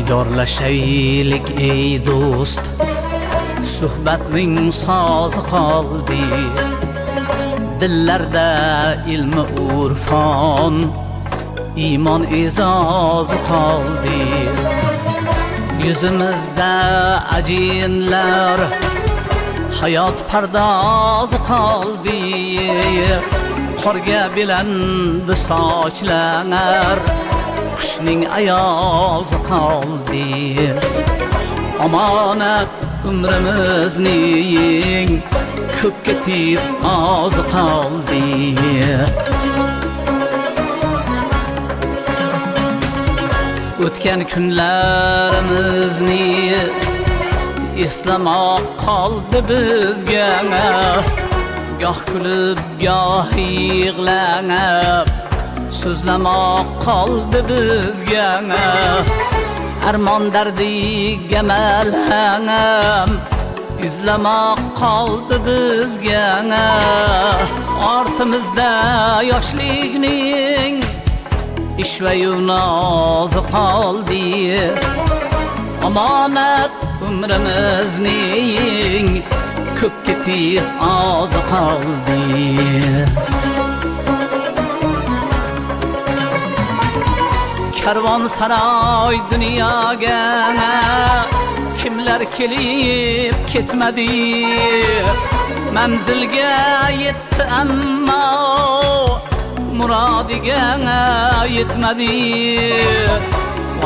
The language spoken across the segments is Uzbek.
Diydorlashaylik ey do'st, suhbatning sozi qoldi. Dillarda ilmi urfon, iymon e'zozi qoldi. Yuzimizda ajinlar, hayot pardozi qoldi. Qorga belandi sochlar, qishning ayozi qoldi. Omonat umrimizning ko'p ketib ozi qoldi. O'tgan kunlarimizni eslamoq qoldi bizga. Goh kulib, goh yig'lab, so'zlamoq qoldi bizga. Armon dardiga malham, izlamoq qoldi bizga. Ortimizda yoshlikning ishvayu nozi qoldi. Omonat umrimizning ko'p ketib ozi qoldi. Karvon saroy dunyoga kimlar kelib ketmadi. Manzilga yetdi ammo murodiga yetmadi.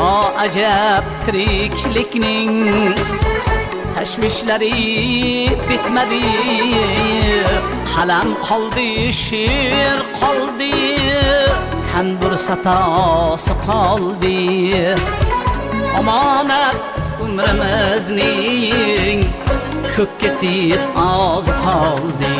O ajab tiriklikning tashvishlari bitmadi. Qalam qoldi, she'r qoldi, tanbur satosi qoldi. Omonat umrimizning ko'p ketib ozi qoldi.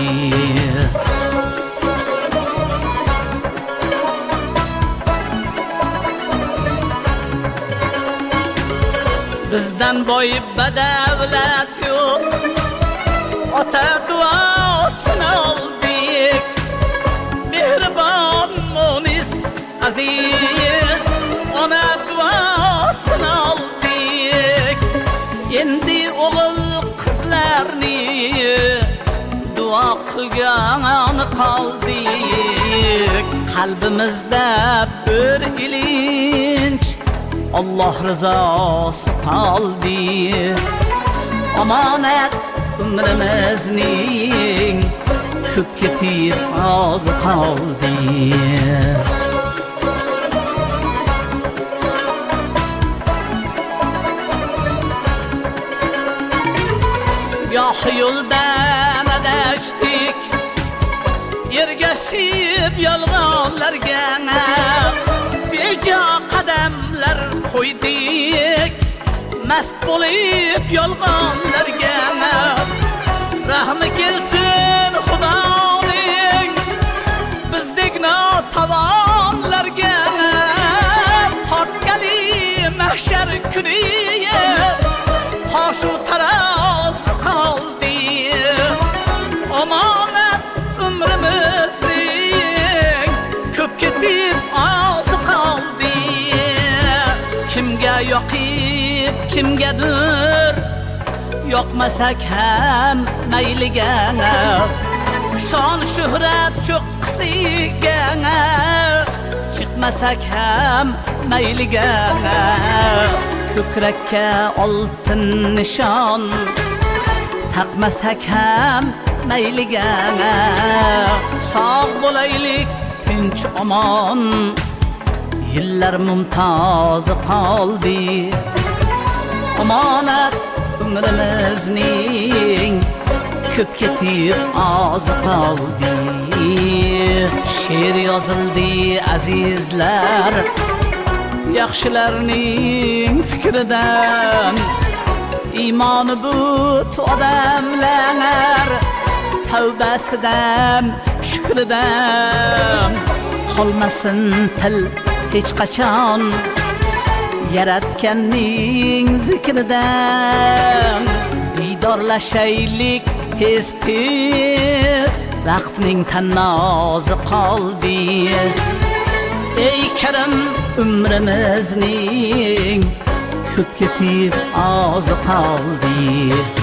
Bizdan boyib badavlat yo'q, ota duosini oldik. Mehribon munis aziz ona duosini oldik. Endi o'g'il qizlarni duo qilgan qoldik. Qalbimizda bir ilinj, Allah rizosi qoldi. Omonat umrimizning ko'p ketib ozi qoldi. Goh yo'ldan adashdik, ergashib yolg'onlarga bejo qadamlar qo'ydik. Mast bo'lib yolg'onlarga rahmi kelsin Xudoning bizdek notavonlarga. Tortgali mahshar kuni toshu taroz qoldi. Omonat umrimizning ko'p ketib ozi qoldi. Kimga yoqib kimgadir yoqmasak ham mayliga. Shon shuhrat cho'qqisiga chiqmasak ham mayliga. Ko'krakka oltin nishon taqmasak ham mayliga. Sog' bo'laylik tinch omon, yillar mumtozi qoldi. Omonat umrimizning ko'p ketib ozi qoldi. She'r yozildi azizlar, yaxshilarning fikridan. Iymoni but odamlar tavbasidan, shukridan. Qolmasin til hech qachon yaratganning zikridan. Diydorlashaylik tez tez, vaqtning tannozi qoldi. Ey karim umrimizning ko'p ketib ozi qoldi.